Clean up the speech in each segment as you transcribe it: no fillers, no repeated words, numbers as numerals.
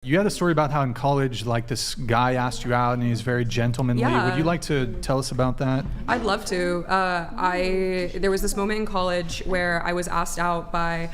You had a story about how in college, like this guy asked you out and he's very gentlemanly. Yeah. Would you like to tell us about that? I'd love to. There was this moment in college where I was asked out by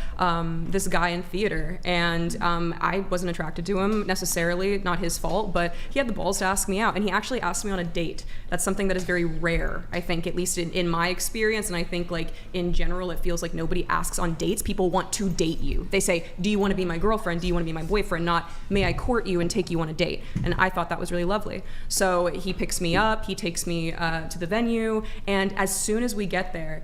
this guy in theater, and I wasn't attracted to him necessarily, not his fault, but he had the balls to ask me out, and he actually asked me on a date. That's something that is very rare, I think, at least in my experience, and I think like in general, it feels like nobody asks on dates. People want to date you. They say, do you want to be my girlfriend? Do you want to be my boyfriend? Not, may I court you and take you on a date? And I thought that was really lovely. So he picks me up, he takes me to the venue, and as soon as we get there,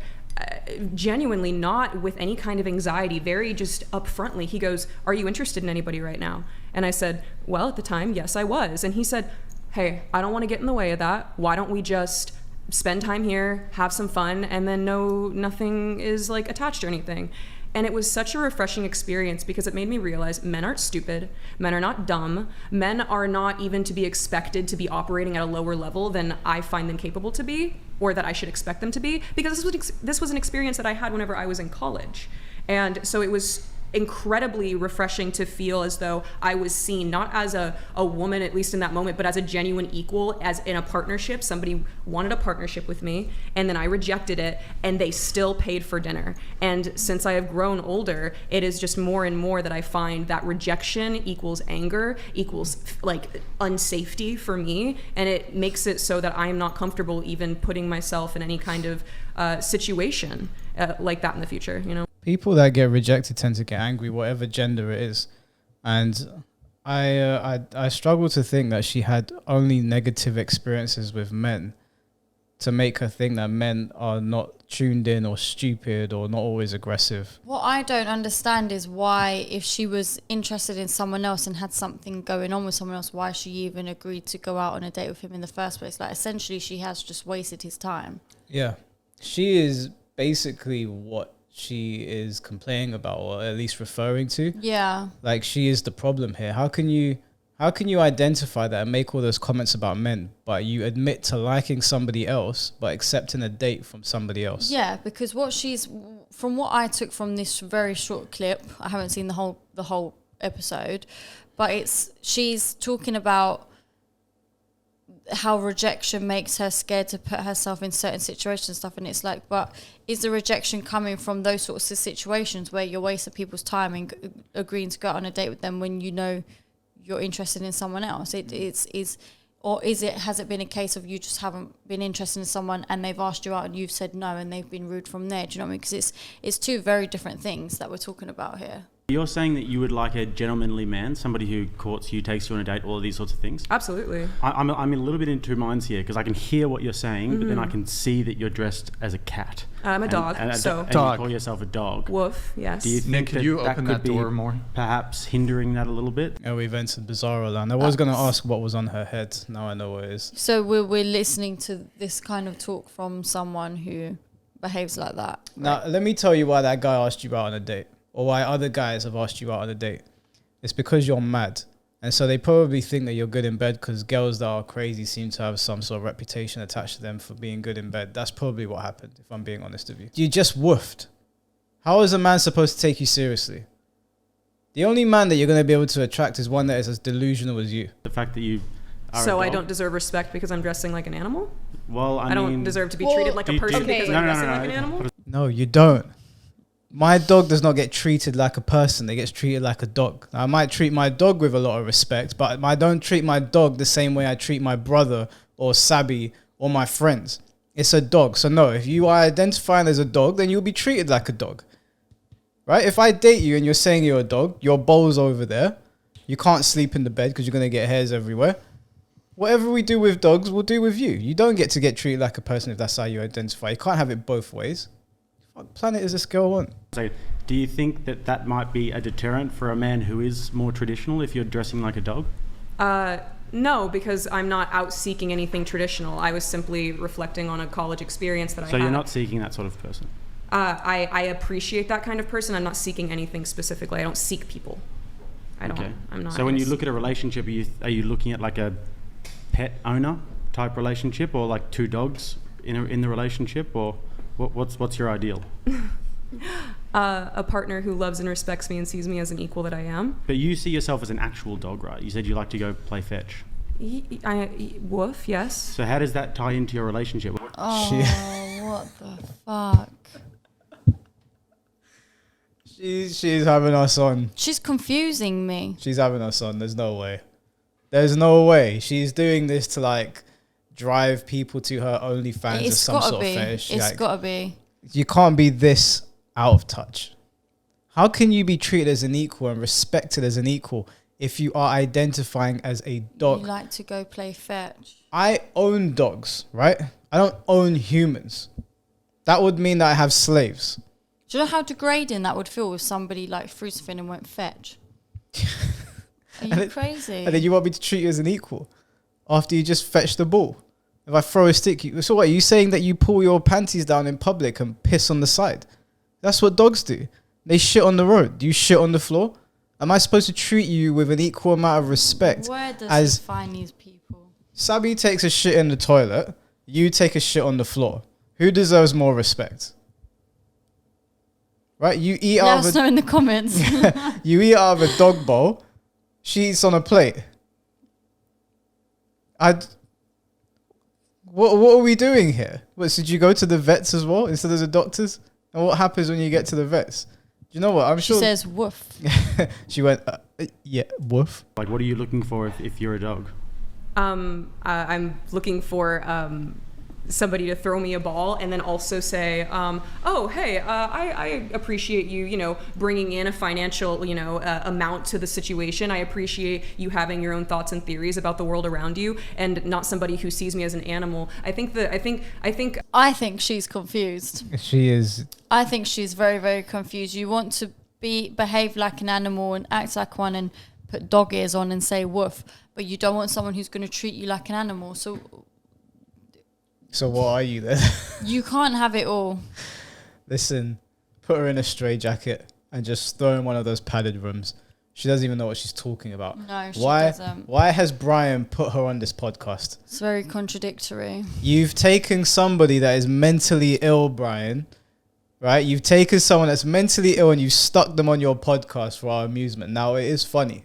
genuinely not with any kind of anxiety, very just upfrontly, he goes, are you interested in anybody right now? And I said, well, at the time, yes, I was. And he said, hey, I don't want to get in the way of that. Why don't we just spend time here, have some fun, and then nothing is like attached or anything. And it was such a refreshing experience because it made me realize men aren't stupid, men are not dumb, men are not even to be expected to be operating at a lower level than I find them capable to be, or that I should expect them to be, because this was an experience that I had whenever I was in college. And so it was incredibly refreshing to feel as though I was seen not as a woman, at least in that moment, but as a genuine equal, as in a partnership. Somebody wanted a partnership with me, and then I rejected it, and they still paid for dinner. And since I have grown older, it is just more and more that I find that rejection equals anger, equals like unsafety for me, and it makes it so that I am not comfortable even putting myself in any kind of situation like that in the future, you know? People that get rejected tend to get angry, whatever gender it is. And I struggle to think that she had only negative experiences with men to make her think that men are not tuned in or stupid or not always aggressive. What I don't understand is why, if she was interested in someone else and had something going on with someone else, why she even agreed to go out on a date with him in the first place. Like, essentially, she has just wasted his time. Yeah. She is basically what she is complaining about, or at least referring to. Yeah. Like, she is the problem here. How can you identify that and make all those comments about men, but you admit to liking somebody else, but accepting a date from somebody else? Yeah, because from what I took from this very short clip, I haven't seen the whole episode, but she's talking about how rejection makes her scared to put herself in certain situations and stuff, and it's like, but is the rejection coming from those sorts of situations where you're wasting people's time and agreeing to go out on a date with them when you know you're interested in someone else? Has it been a case of you just haven't been interested in someone and they've asked you out and you've said no and they've been rude from there? Do you know what I mean? Because it's two very different things that we're talking about here. You're saying that you would like a gentlemanly man, somebody who courts you, takes you on a date, all of these sorts of things? Absolutely. I'm a little bit in two minds here, because I can hear what you're saying, but then I can see that you're dressed as a cat. I'm a dog, and so... And you call yourself a dog. Woof, yes. Do you think Nick, could you open that door more? Perhaps hindering that a little bit? Yeah, we've entered Bizarro land. I was going to ask what was on her head. Now I know what it is. So we're listening to this kind of talk from someone who behaves like that. Now, let me tell you why that guy asked you out on a date, or why other guys have asked you out on a date. It's because you're mad. And so they probably think that you're good in bed, because girls that are crazy seem to have some sort of reputation attached to them for being good in bed. That's probably what happened, if I'm being honest with you. You just woofed. How is a man supposed to take you seriously? The only man that you're going to be able to attract is one that is as delusional as you. The fact that you are So a dog? I don't deserve respect because I'm dressing like an animal? Well, I don't mean, deserve to be treated like a person because I'm dressing like an animal? No, you don't. My dog does not get treated like a person. They get treated like a dog. Now, I might treat my dog with a lot of respect, but I don't treat my dog the same way I treat my brother or Sabi or my friends. It's a dog. So no, if you are identifying as a dog, then you'll be treated like a dog. Right? If I date you and you're saying you're a dog, your bowl's over there, you can't sleep in the bed because you're going to get hairs everywhere. Whatever we do with dogs, we'll do with you. You don't get to get treated like a person if that's how you identify. You can't have it both ways. What planet is this girl on? So do you think that might be a deterrent for a man who is more traditional if you're dressing like a dog? No, because I'm not out seeking anything traditional. I was simply reflecting on a college experience that I had. So you're not seeking that sort of person? I appreciate that kind of person. I'm not seeking anything specifically. I don't seek people. I'm not. So when you look at a relationship, are you looking at like a pet owner type relationship, or like two dogs in the relationship, or what's your ideal? A partner who loves and respects me and sees me as an equal that I am. But you see yourself as an actual dog, right? You said you like to go play fetch. Woof, yes. So how does that tie into your relationship? Oh, what the fuck? She's having us on. She's confusing me. She's having us on. There's no way. There's no way. She's doing this to like drive people to her OnlyFans or It's some gotta sort be. of fetish. It's Like, gotta be. you can't be this out of touch. How can you be treated as an equal and respected as an equal if you are identifying as a dog? You like to go play fetch. I own dogs, right? I don't own humans. That would mean that I have slaves. Do you know how degrading that would feel if somebody like threw something and went fetch? Are you crazy? And then you want me to treat you as an equal after you just fetch the ball? If I throw a stick, so what? Are you saying that you pull your panties down in public and piss on the side? That's what dogs do. They shit on the road. Do you shit on the floor? Am I supposed to treat you with an equal amount of respect? Where does as this find these people? Sabi takes a shit in the toilet, you take a shit on the floor. Who deserves more respect? Right? You eat Let out us of know in the comments. you eat out of a dog bowl. She eats on a plate. What are we doing here? What, so did you go to the vets as well instead of the doctors? And what happens when you get to the vets? Do you know what? I'm She sure says woof. she went, yeah, woof. Like, what are you looking for if you're a dog? I'm looking for somebody to throw me a ball and then also say, oh, hey, I appreciate you, bringing in a financial, amount to the situation. I appreciate you having your own thoughts and theories about the world around you, and not somebody who sees me as an animal. I think she's confused. She is. I think she's very, very confused. You want to behave like an animal and act like one and put dog ears on and say woof, but you don't want someone who's going to treat you like an animal. So what are you then? You can't have it all. Listen, put her in a stray jacket and just throw her in one of those padded rooms. She doesn't even know what she's talking about. No, she doesn't. Why has Brian put her on this podcast? It's very contradictory. You've taken somebody that is mentally ill, Brian, right? You've taken someone that's mentally ill and you've stuck them on your podcast for our amusement. Now, it is funny.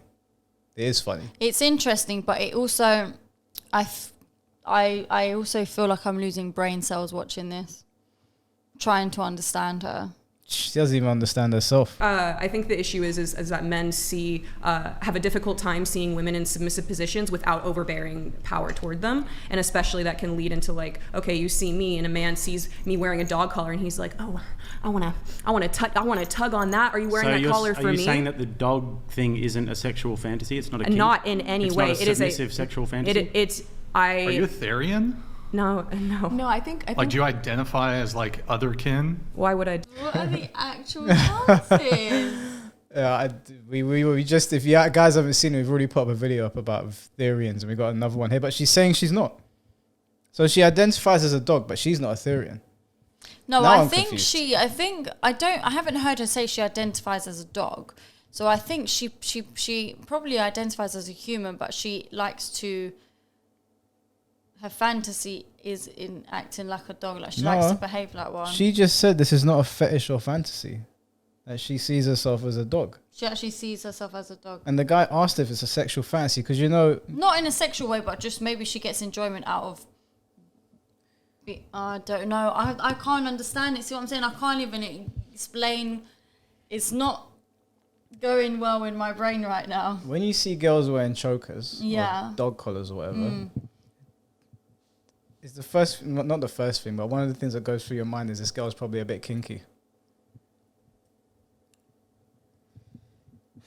It is funny. It's interesting, but it also, I also feel like I'm losing brain cells watching this, trying to understand her. She doesn't even understand herself. I think the issue is that men have a difficult time seeing women in submissive positions without overbearing power toward them, and especially that can lead into like, okay, you see me and a man sees me wearing a dog collar and he's like, oh, I want to tug on that. Are you wearing that collar for me? Are you saying that the dog thing isn't a sexual fantasy? It's not a kink? Not in any way. It's not a submissive sexual fantasy. Are you a Therian? No. No, I think Like, do you identify as like otherkin? Why would I? What are the actual chances? Yeah, we just, if you guys haven't seen it, we've already put up a video up about Therians, and we got another one here, but she's saying she's not. So she identifies as a dog, but she's not a Therian. No, Now I I'm think confused. I haven't heard her say she identifies as a dog. So I think she probably identifies as a human, but she likes to, her fantasy is in acting like a dog. Like she likes to behave like one. She just said this is not a fetish or fantasy. That she sees herself as a dog. She actually sees herself as a dog. And the guy asked if it's a sexual fantasy because Not in a sexual way, but just maybe she gets enjoyment out of. I don't know. I can't understand it. See what I'm saying? I can't even explain. It's not going well in my brain right now. when you see girls wearing chokers Yeah. or dog collars or whatever, it's the first, not the first thing, but one of the things that goes through your mind is this girl's probably a bit kinky.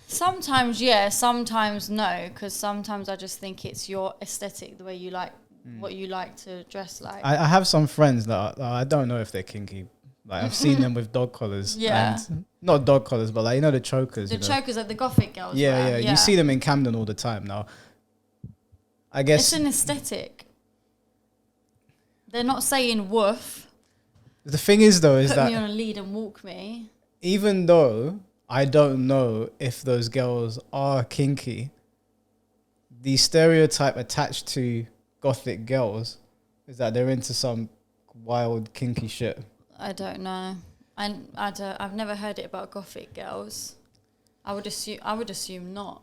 Sometimes yeah, sometimes no, because sometimes I just think it's your aesthetic, the way you like, what you like to dress like. I have some friends that I don't know if they're kinky. Like I've seen them with dog collars. Yeah. And not dog collars, but like, the chokers. The chokers are the gothic girls. Yeah, wear. yeah. You see them in Camden all the time now. I guess It's an aesthetic. They're not saying woof, the thing is though is put that me on a lead and walk me. even though I don't know if those girls are kinky, the stereotype attached to gothic girls is that they're into some wild kinky shit. I don't know. I've never heard it about gothic girls. I would assume not.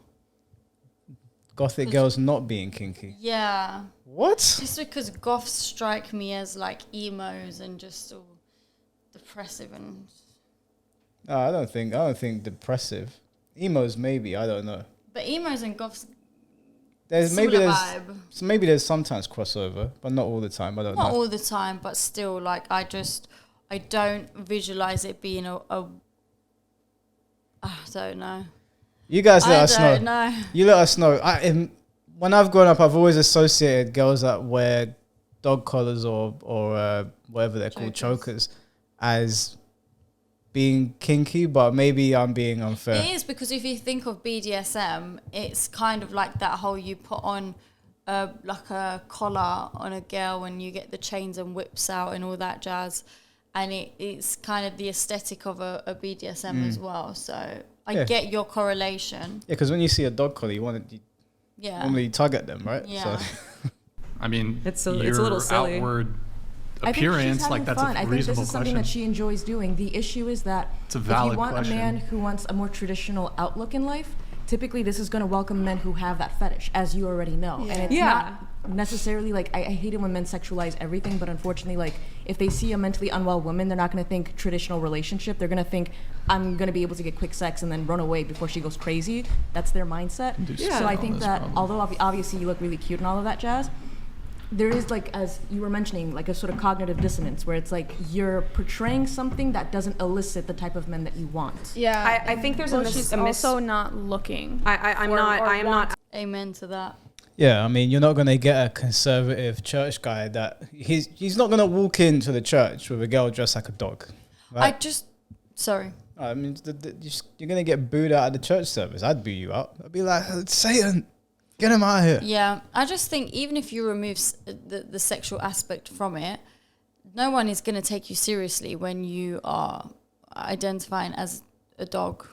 Gothic girls not being kinky. Yeah. What? Just because goths strike me as like emos and just all depressive and. No, I don't think depressive. Emos maybe, I don't know. But emos and goths. Maybe Vibe. there's sometimes crossover, but not all the time. I don't Not know. all the time, but still, like I don't visualize it being I don't know. You guys let I us don't know. know. You let us know. When I've grown up, I've always associated girls that wear dog collars or whatever they're called, chokers, as being kinky, but maybe I'm being unfair. It is, because if you think of BDSM, it's kind of like that whole you put on like a collar on a girl and you get the chains and whips out and all that jazz. And it's kind of the aesthetic of a BDSM as well. So I get your correlation. Yeah, because when you see a dog collar, you normally tug at them, right? Yeah. So I mean, It's a your little silly. outward I think she's appearance, having like that's fun. a I think reasonable this is something question. that she enjoys doing. The issue is that It's a if valid you want question. a man who wants a more traditional outlook in life, typically this is going to welcome men who have that fetish, as you already know. And it's Yeah. not necessarily like, I hate it when men sexualize everything, but unfortunately, like, if they see a mentally unwell woman, they're not going to think traditional relationship. They're going to think, I'm going to be able to get quick sex and then run away before she goes crazy. That's their mindset. Yeah. So I All think those that problems. although obviously you look really cute and all of that jazz, there is, like, as you were mentioning, like a sort of cognitive dissonance where it's like you're portraying something that doesn't elicit the type of men that you want. Yeah. I think there's she's a miss. also not looking. I am not. Amen to that. yeah, I mean, you're not gonna get a conservative church guy that he's not gonna walk into the church with a girl dressed like a dog. Right? Sorry. I mean, you're gonna get booed out of the church service. I'd boo you out. I'd be like, Satan, get him out of here. Yeah, I just think even if you remove the sexual aspect from it, no one is going to take you seriously when you are identifying as a dog.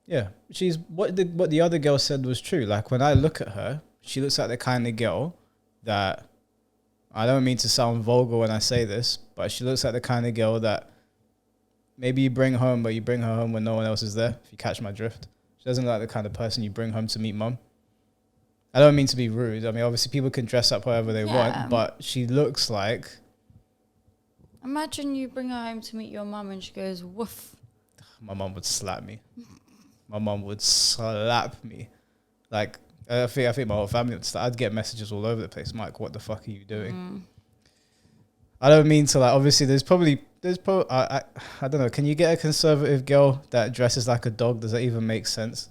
Yeah, she's what the other girl said was true. Like when I look at her, she looks like the kind of girl that, I don't mean to sound vulgar when I say this, but she looks like the kind of girl that maybe you bring home, but you bring her home when no one else is there. If you catch my drift, she doesn't look like the kind of person you bring home to meet mum. I don't mean to be rude. I mean, obviously people can dress up however they want, but she looks like. Imagine you bring her home to meet your mum and she goes, woof. My mum would slap me. My mum would slap me. Like, I think my whole family would I'd get messages all over the place. Mike, what the fuck are you doing? I don't mean to, like, obviously there's probably I don't know. Can you get a conservative girl that dresses like a dog? Does that even make sense?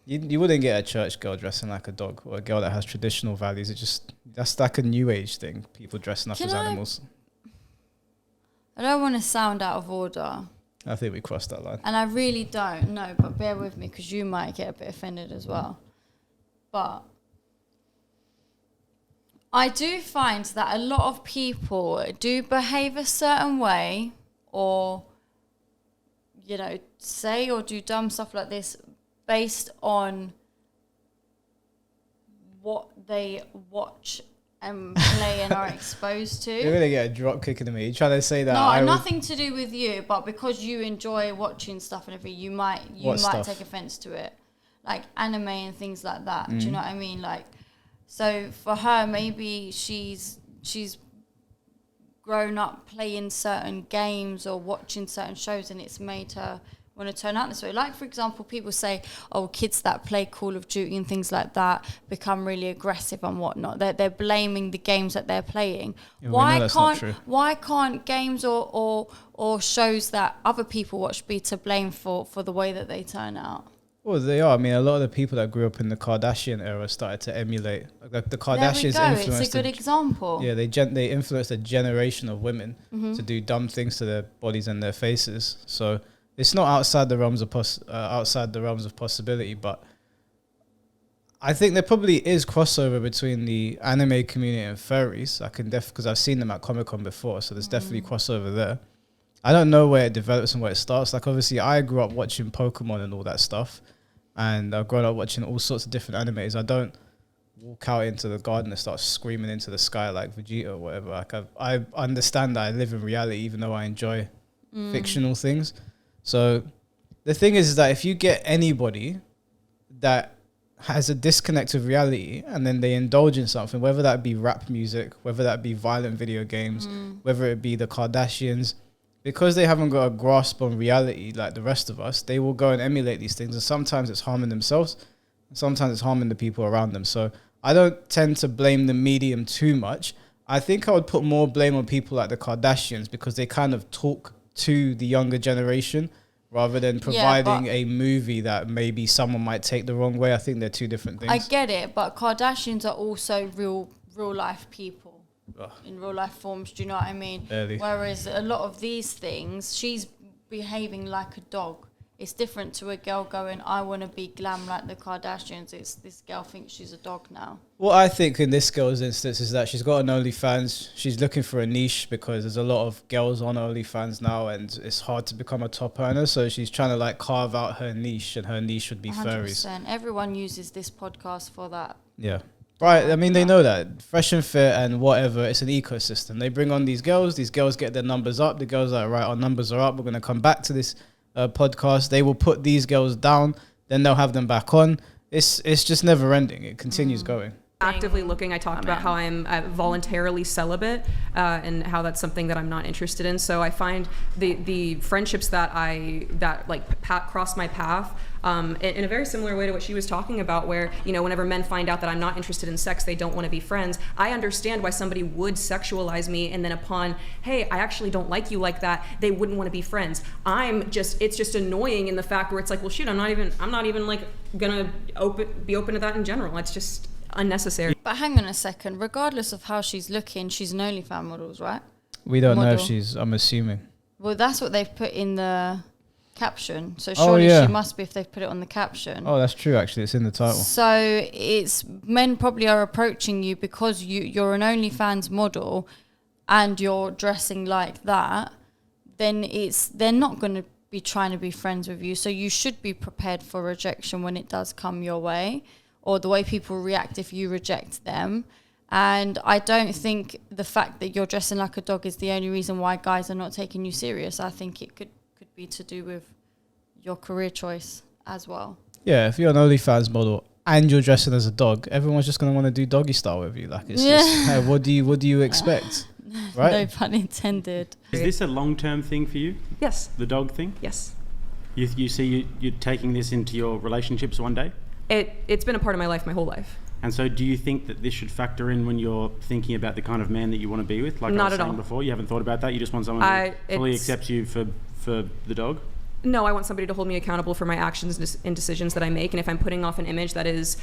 You wouldn't get a church girl dressing like a dog, or a girl that has traditional values. That's like a new age thing. People dressing up as animals. I don't want to sound out of order. I think we crossed that line. And I really don't know, but bear with me because you might get a bit offended as well. But I do find that a lot of people do behave a certain way or, say or do dumb stuff like this based on what they watch and play and are exposed to. You're going to get a drop kick in me. You're trying to say that No, nothing to do with you, but because you enjoy watching stuff and everything, you might stuff? take offense to it. Like anime and things like that. Do you know what I mean? Like, so for her, maybe she's grown up playing certain games or watching certain shows and it's made her want to turn out this way. Like, for example, people say, oh, kids that play Call of Duty and things like that become really aggressive and whatnot. They're blaming the games that they're playing. Yeah, we know that's not true. Why can't games or shows that other people watch be to blame for the way that they turn out? Well, they are. I mean, a lot of the people that grew up in the Kardashian era started to emulate. Like the Kardashians There we go. influenced. It's a good example. Yeah, they influenced a generation of women Mm-hmm. to do dumb things to their bodies and their faces. So it's not outside the realms of possibility. But I think there probably is crossover between the anime community and furries. I can because I've seen them at Comic-Con before, so there's definitely crossover there. I don't know where it develops and where it starts. Like, obviously, I grew up watching Pokemon and all that stuff. And I've grown up watching all sorts of different animes. I don't walk out into the garden and start screaming into the sky like Vegeta or whatever. Like, I understand that I live in reality, even though I enjoy fictional things. So the thing is that if you get anybody that has a disconnect of reality and then they indulge in something, whether that be rap music, whether that be violent video games, whether it be the Kardashians, because they haven't got a grasp on reality like the rest of us, they will go and emulate these things. And sometimes it's harming themselves, and sometimes it's harming the people around them. So I don't tend to blame the medium too much. I think I would put more blame on people like the Kardashians because they kind of talk to the younger generation rather than providing a movie that maybe someone might take the wrong way. I think they're two different things. I get it, but Kardashians are also real life people in real life forms. Do you know what I mean? Barely. Whereas a lot of these things, she's behaving like a dog. It's different to a girl going, I want to be glam like the Kardashians. It's this girl thinks she's a dog now. What I think in this girl's instance is that she's got an OnlyFans. She's looking for a niche because there's a lot of girls on OnlyFans now and it's hard to become a top earner. So she's trying to like carve out her niche, and her niche would be 100%. furries. Everyone uses this podcast for that. Yeah. Right. I mean, they know that. Fresh and Fit and whatever, it's an ecosystem. They bring on these girls get their numbers up. The girls are like, right, our numbers are up. We're going to come back to this podcast. They will put these girls down, then they'll have them back on. It's just never ending. It continues going. Actively looking, I talked about how I'm voluntarily celibate and how that's something that I'm not interested in. So I find the friendships that cross my path in a very similar way to what she was talking about, where, you know, whenever men find out that I'm not interested in sex, they don't want to be friends. I understand why somebody would sexualize me, and then upon, hey, I actually don't like you like that, they wouldn't want to be friends. It's just annoying in the fact where it's like, well, shoot, I'm not even like gonna be open to that in general. It's just unnecessary. But hang on a second. Regardless of how she's looking, she's an OnlyFans model, right? We don't know if Model. I'm assuming. Well, that's what they've put in the caption. So surely she must be if they've put it on the caption. Oh, that's true, actually. It's in the title. So it's men probably are approaching you because you're an OnlyFans model and you're dressing like that. Then they're not going to be trying to be friends with you. So you should be prepared for rejection when it does come your way, or the way people react if you reject them. And I don't think the fact that you're dressing like a dog is the only reason why guys are not taking you serious. I think it could be to do with your career choice as well. Yeah, if you're an OnlyFans model and you're dressing as a dog, everyone's just going to want to do doggy style with you. Like, it's just, hey, what do you expect? Right? No pun intended. Is this a long-term thing for you? Yes. The dog thing? Yes. You see you're taking this into your relationships one day? It's been a part of my life my whole life. And so do you think that this should factor in when you're thinking about the kind of man that you want to be with? Like Not I was at saying all. before, you haven't thought about that? You just want someone who fully accepts you for the dog? No, I want somebody to hold me accountable for my actions and decisions that I make. And if I'm putting off an image that is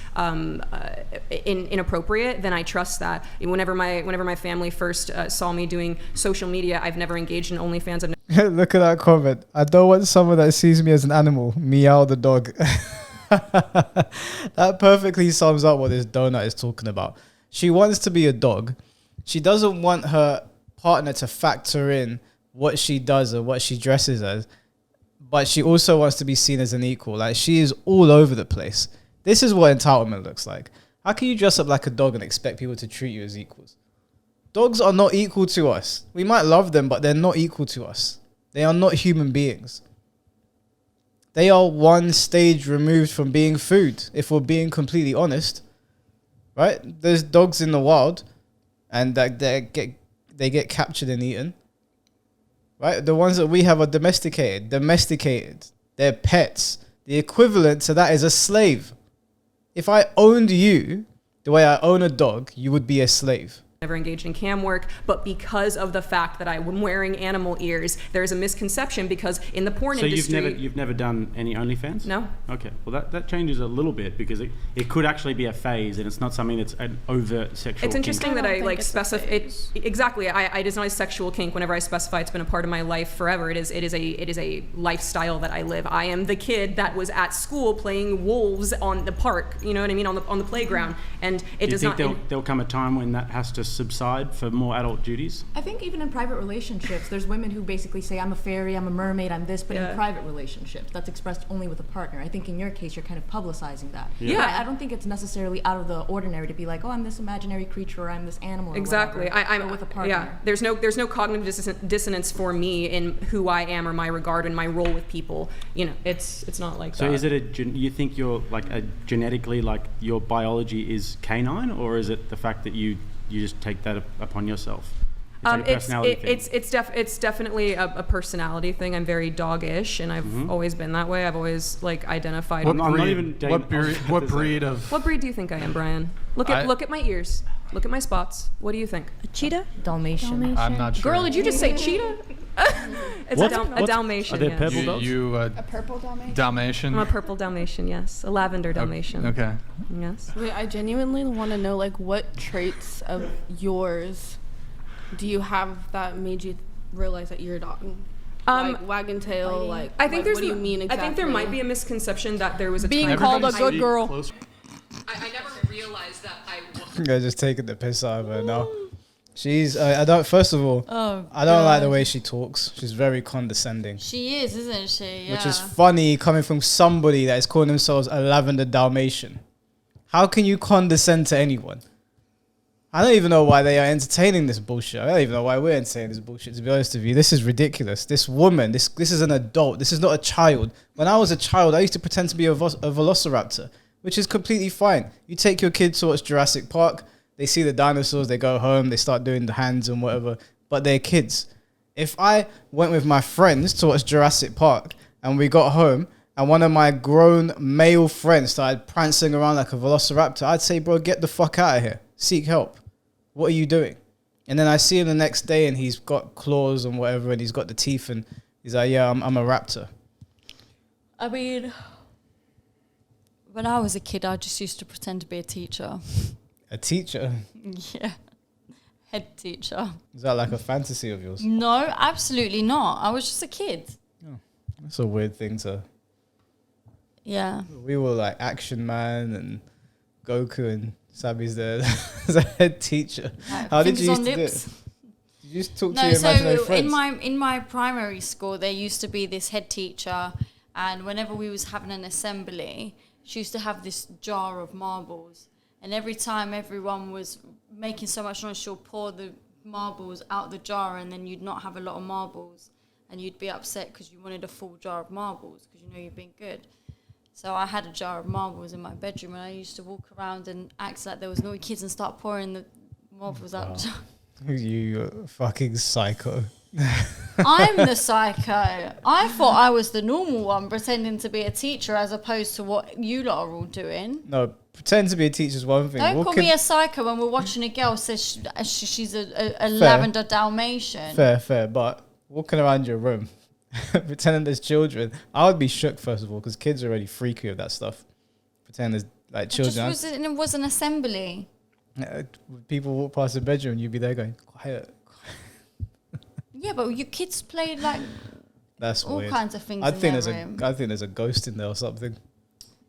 inappropriate, then I trust that. Whenever my family first saw me doing social media, I've never engaged in OnlyFans. Look at that comment. I don't want someone that sees me as an animal. Meow the dog. That perfectly sums up what this donut is talking about. She wants to be a dog. She doesn't want her partner to factor in what she does or what she dresses as, but she also wants to be seen as an equal. Like, she is all over the place. This is what entitlement looks like. How can you dress up like a dog and expect people to treat you as equals? Dogs are not equal to us. We might love them, but they're not equal to us. They are not human beings. They are one stage removed from being food, if we're being completely honest. Right? There's dogs in the wild, and that they get captured and eaten. Right? The ones that we have are domesticated. They're pets. The equivalent to that is a slave. If I owned you the way I own a dog, you would be a slave. Never engaged in cam work, but because of the fact that I'm wearing animal ears, there's a misconception because in the porn industry... So you've never done any OnlyFans? No. Okay, well that changes a little bit because it could actually be a phase and it's not something that's an overt sexual It's interesting kink. that I like it's a specify it exactly. I design sexual kink whenever I specify it's been a part of my life forever. It is a lifestyle that I live. I am the kid that was at school playing wolves on the park. You know what I mean, on the playground, and it Do you does think not. there'll come a time when that has to just subside for more adult duties? I think even in private relationships, there's women who basically say, I'm a fairy, I'm a mermaid, I'm this, but Yeah. in private relationships, that's expressed only with a partner. I think in your case, you're kind of publicizing that. Yeah. But I don't think it's necessarily out of the ordinary to be like, oh, I'm this imaginary creature, or I'm this animal, or Exactly. whatever, I'm but with a partner. Yeah. There's no cognitive dissonance for me in who I am or my regard and my role with people. You know, it's not like So that. is it you think you're like genetically, like your biology is canine, or is it the fact that you just take that upon yourself? It's like a personality thing. It's definitely a personality thing. I'm very doggish, and I've always been that way. I've always like identified. What I'm not breed? even dating- What breed? What breed of? What breed do you think I am, Brian? Look at my ears. Look at my spots. What do you think? A cheetah? Dalmatian. I'm not sure. Girl, did you just say cheetah? It's a Dalmatian. Are there Yes. purple dogs? You A purple Dalmatian? Dalmatian. I'm a purple Dalmatian. Yes, a lavender Dalmatian. Okay. Yes. Wait, I genuinely want to know, like, what traits of yours do you have that made you realize that you're a dog? Like wagging tail, like. I think what do you mean exactly? I think there might be a misconception that there was a Being time called a I- good girl. Close. I never realized that I was. They're just taking the piss out of her now. She's I don't. First of all, Oh, I don't like the God. way she talks. She's very condescending, She is, isn't she? Yeah. which is funny coming from somebody that is calling themselves a lavender Dalmatian. How can you condescend to anyone? I don't even know why they are entertaining this bullshit. I don't even know why we're entertaining this bullshit, to be honest with you. This is ridiculous. This woman, this is an adult. This is not a child. When I was a child, I used to pretend to be a velociraptor, which is completely fine. You take your kids to watch Jurassic Park, they see the dinosaurs, they go home, they start doing the hands and whatever, but they're kids. If I went with my friends to watch Jurassic Park and we got home and one of my grown male friends started prancing around like a velociraptor, I'd say, bro, get the fuck out of here. Seek help. What are you doing? And then I see him the next day and he's got claws and whatever and he's got the teeth and he's like, yeah, I'm a raptor. I mean, when I was a kid, I just used to pretend to be a teacher. A teacher? Yeah. Head teacher. Is that like a fantasy of yours? No, absolutely not. I was just a kid. That's a weird thing to... Yeah. We were like Action Man and Goku and Sabi's there as a head teacher. How did you used to do it? Did you just talk to No, your imaginary so friends? in my primary school, there used to be this head teacher, and whenever we was having an assembly, she used to have this jar of marbles, and every time everyone was making so much noise, she'll pour the marbles out the jar, and then you'd not have a lot of marbles, and you'd be upset because you wanted a full jar of marbles because you know you've been good. So I had a jar of marbles in my bedroom, and I used to walk around and act like there was naughty kids and start pouring the marbles out the jar. You fucking psycho. I'm the psycho. I thought I was the normal one pretending to be a teacher as opposed to what you lot are all doing. No, pretend to be a teacher's one thing. Don't What call could- me a psycho when we're watching a girl says she's a lavender Dalmatian. Fair, but walking around your room, pretending there's children, I would be shook first of all because kids are already freaky with that stuff. Pretend there's like children. It was an assembly. People walk past the bedroom and you'd be there going, quiet. Yeah, but you kids played like That's all weird. kinds of things I in think their room. I think there's a ghost in there or something.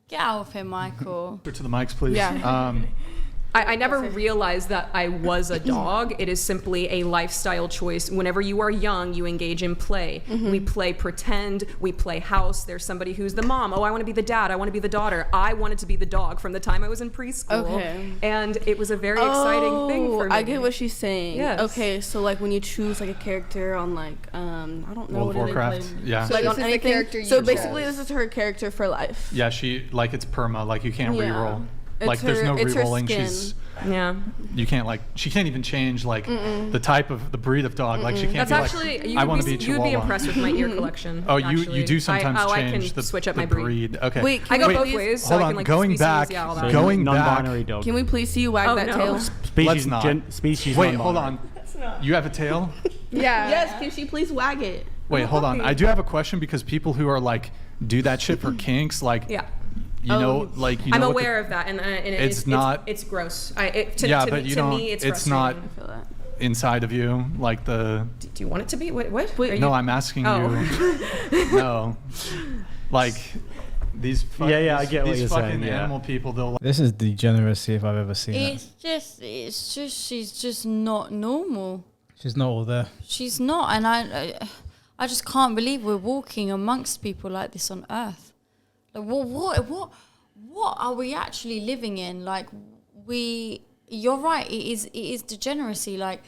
Get out of here, Michael. To the mics, please. Yeah. I never realized that I was a dog. It is simply a lifestyle choice. Whenever you are young, you engage in play. We play pretend. We play house. There's somebody who's the mom. Oh, I want to be the dad. I want to be the daughter. I wanted to be the dog from the time I was in preschool. Okay. And it was a very exciting thing for me. I get what she's saying. Yes. Okay, so like when you choose like a character on like I don't know World of what Warcraft. it is. Yeah. So Like this on is the anything. character you So basically, chose. this is her character for life. Yeah, it's perma. Like you can't Yeah. reroll. It's Like there's no it's her rerolling. skin. Yeah. You can't she can't even change the type of the breed of dog. Like she can't That's be actually, I want to be you'd be Chihuahua. impressed with my ear collection. Oh, actually. you do sometimes I change can the switch up the my breed. Okay. Wait, I can go we both please- ways, so Hold I on, can like going species, back, yeah, all So that. going back. non-binary dog. Can we please see you wag Oh, that no. tail? Species, Let's not. species Wait, non-binary. hold on. You have a tail? Yeah. Yes, can she please wag it? Wait, hold on. I do have a question because people who are like do that shit for kinks, like Yeah. you know, like you know I'm what aware of that, and It's not- It's gross. To Yeah, to but me, you to don't- me, it's it's not- frustrating. I feel that. inside of you, like the. Do you want it to be? What? Wait, Are No, you- I'm asking Oh. you. No, like These I get what these you're fucking saying, yeah. animal people, they'll This is degeneracy if I've ever seen it. It's just, she's just not normal. She's not all there. She's not, and I just can't believe we're walking amongst people like this on Earth. Like, what are we actually living in? Like, you're right. It is degeneracy. Like,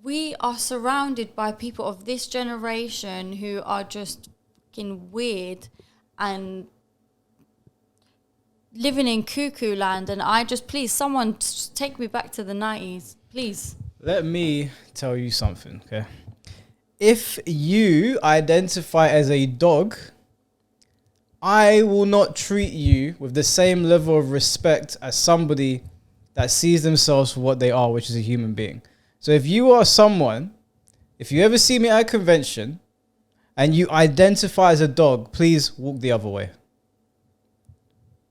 we are surrounded by people of this generation who are just fucking weird and living in cuckoo land. And please, someone take me back to the 90s, please. Let me tell you something, okay? If you identify as a dog, I will not treat you with the same level of respect as somebody that sees themselves for what they are, which is a human being. So if you are someone, if you ever see me at a convention and you identify as a dog, please walk the other way.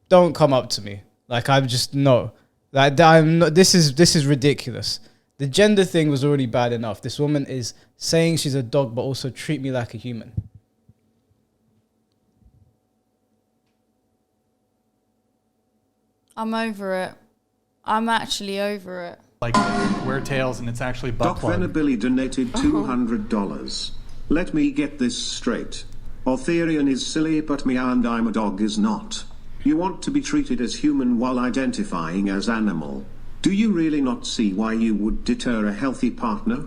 Don't come up to me. Like, I'm just, no. Like, I'm not, this is ridiculous. The gender thing was already bad enough. This woman is saying she's a dog, but also treat me like a human. I'm over it. I'm actually over it. like wear tails and it's actually butt Doc plug. Venabilly donated $200. Let me get this straight. Arthurian is silly, but me and I'm a dog is not. You want to be treated as human while identifying as animal. Do you really not see why you would deter a healthy partner?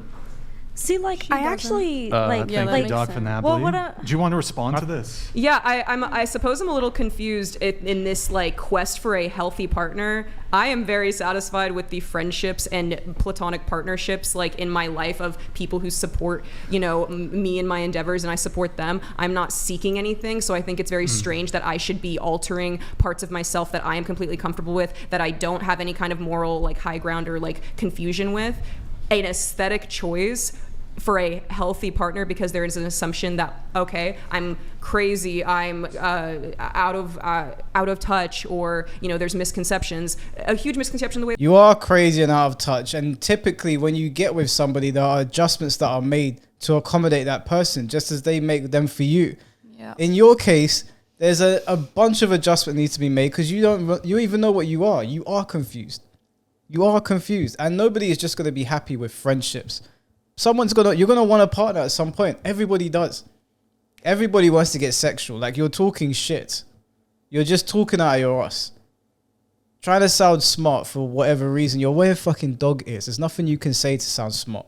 See, like, I actually, Thank Yeah, you, that Doc makes sense. Venabili. Do you want to respond to this? Yeah, I suppose I'm a little confused in this like quest for a healthy partner. I am very satisfied with the friendships and platonic partnerships like in my life of people who support, you know, me and my endeavors, and I support them. I'm not seeking anything, so I think it's very strange that I should be altering parts of myself that I am completely comfortable with, that I don't have any kind of moral like high ground or like confusion with. An aesthetic choice for a healthy partner because there is an assumption that, okay, I'm crazy, I'm out of touch, or, you know, there's misconceptions. A huge misconception the way You are crazy and out of touch, and typically when you get with somebody, there are adjustments that are made to accommodate that person, just as they make them for you. Yeah. In your case, there's a bunch of adjustment needs to be made because you don't even know what you are. You are confused. You are confused, and nobody is just going to be happy with friendships. You're gonna want a partner at some point. Everybody does. Everybody wants to get sexual. Like, you're talking shit. You're just talking out of your ass. Trying to sound smart for whatever reason. You're where a fucking dog is. There's nothing you can say to sound smart.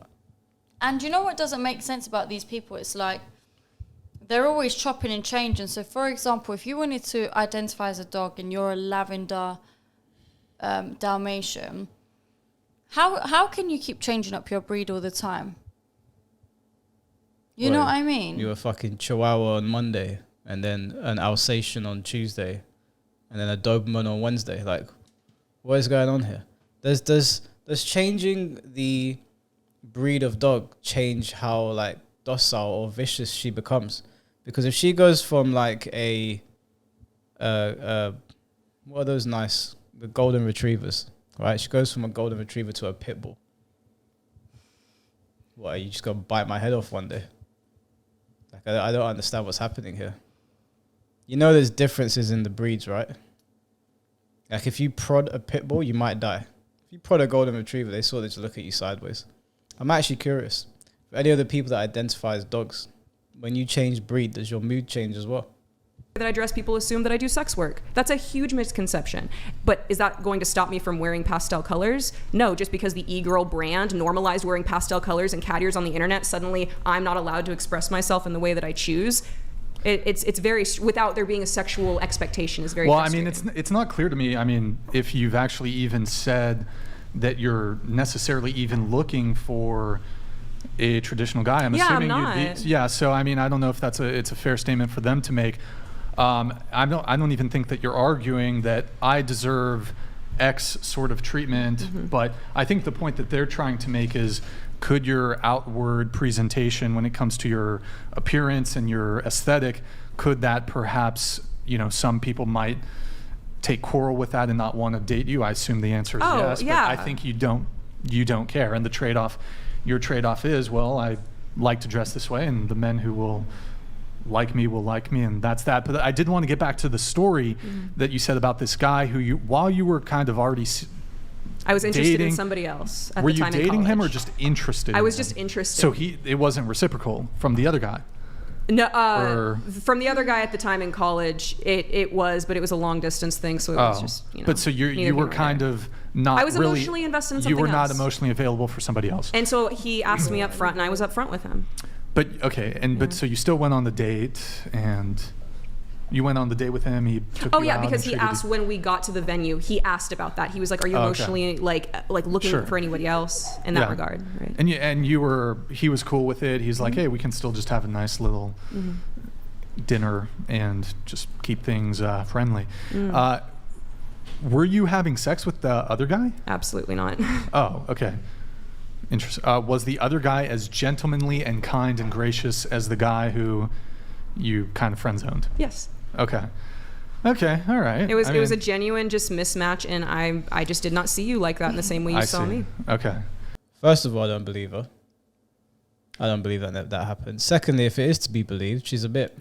And you know what doesn't make sense about these people? It's like they're always chopping and changing. So, for example, if you wanted to identify as a dog and you're a lavender Dalmatian, how can you keep changing up your breed all the time? You know what I mean? You're a fucking Chihuahua on Monday, and then an Alsatian on Tuesday, and then a Doberman on Wednesday. Like, what is going on here? Does changing the breed of dog change how like docile or vicious she becomes? Because if she goes from like what are those nice, the golden retrievers, right? She goes from a golden retriever to a pit bull. What, are you just gonna bite my head off one day? Like, I don't understand what's happening here. You know there's differences in the breeds, right? Like, if you prod a pit bull, you might die. If you prod a golden retriever, they sort of just look at you sideways. I'm actually curious. For any other people that identify as dogs, when you change breed, does your mood change as well? that I dress, people assume that I do sex work. That's a huge misconception. But is that going to stop me from wearing pastel colors? No, just because the e-girl brand normalized wearing pastel colors and cat ears on the internet, suddenly I'm not allowed to express myself in the way that I choose. It's very, without there being a sexual expectation, is very well, frustrating. I mean, it's not clear to me, I mean, if you've actually even said that you're necessarily even looking for a traditional guy. I'm assuming I'm you'd not. be, yeah, so I mean, I don't know if it's a fair statement for them to make. I don't even think that you're arguing that I deserve X sort of treatment, but I think the point that they're trying to make is, could your outward presentation when it comes to your appearance and your aesthetic, could that perhaps, you know, some people might take quarrel with that and not want to date you? I assume the answer is yes, yeah. but I think you don't care. And your trade-off is, well, I like to dress this way, and the men who will like me will like me, and that's that. But I did want to get back to the story that you said about this guy who while you were kind of already I was interested dating, in somebody else at were the you time in dating him or college. just interested? I in was him? just interested. So it wasn't reciprocal from the other guy. No, Or- from the other guy at the time in college, it was, but it was a long distance thing, so it was just, But so you were kind of not I was really, emotionally invested in you something were not else. emotionally available for somebody else. And so he asked me up front, and I was up front with him. But okay, but so you still went on the date, and you went on the date with him. He took Oh you yeah, out because and he treated asked you- when we got to the venue. He asked about that. He was like, "Are you Oh, okay. emotionally like looking Sure. for anybody else in that Yeah. regard?" Right. And he was cool with it. He's like, hey, we can still just have a nice little dinner and just keep things friendly. Were you having sex with the other guy? Absolutely not. Oh, okay. Interesting. Was the other guy as gentlemanly and kind and gracious as the guy who you kind of friend zoned? Yes. Okay. Okay. All right. It was I it was a mean, genuine just mismatch, and I just did not see you like that in the same way you I saw see. me. Okay. First of all, I don't believe her. I don't believe that happened. Secondly, if it is to be believed, she's a bit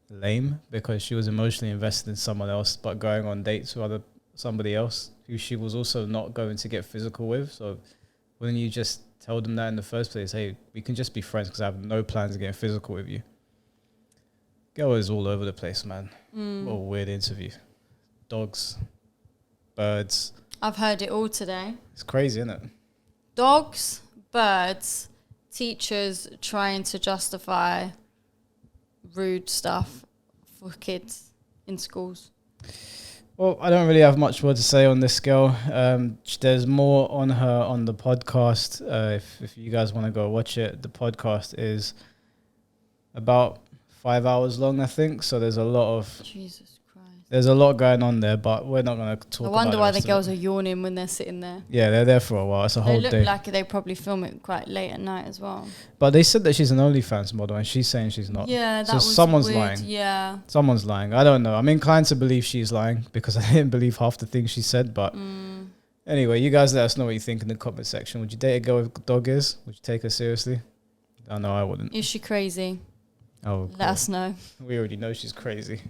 lame because she was emotionally invested in someone else, but going on dates with somebody else who she was also not going to get physical with. So wouldn't you just tell them that in the first place? Hey, we can just be friends because I have no plans of getting physical with you. Girl is all over the place, man. What a weird interview. Dogs, birds. I've heard it all today. It's crazy, isn't it? Dogs, birds, teachers trying to justify rude stuff for kids in schools. Well, I don't really have much more to say on this girl. There's more on her on the podcast. If you guys want to go watch it, the podcast is about 5 hours long, I think. So there's a lot going on there, but we're not going to talk about it. I wonder why the girls are yawning when they're sitting there. Yeah, they're there for a while. It's a They whole look day. like they probably film it quite late at night as well. But they said that she's an OnlyFans model, and she's saying she's not. Yeah, that So was someone's weird. lying. Yeah. Someone's lying. I don't know. I'm inclined to believe she's lying because I didn't believe half the things she said. But anyway, you guys let us know what you think in the comment section. Would you date a girl with dog ears? Would you take her seriously? I know I wouldn't. Is she crazy? Oh, Let cool. us know. We already know she's crazy.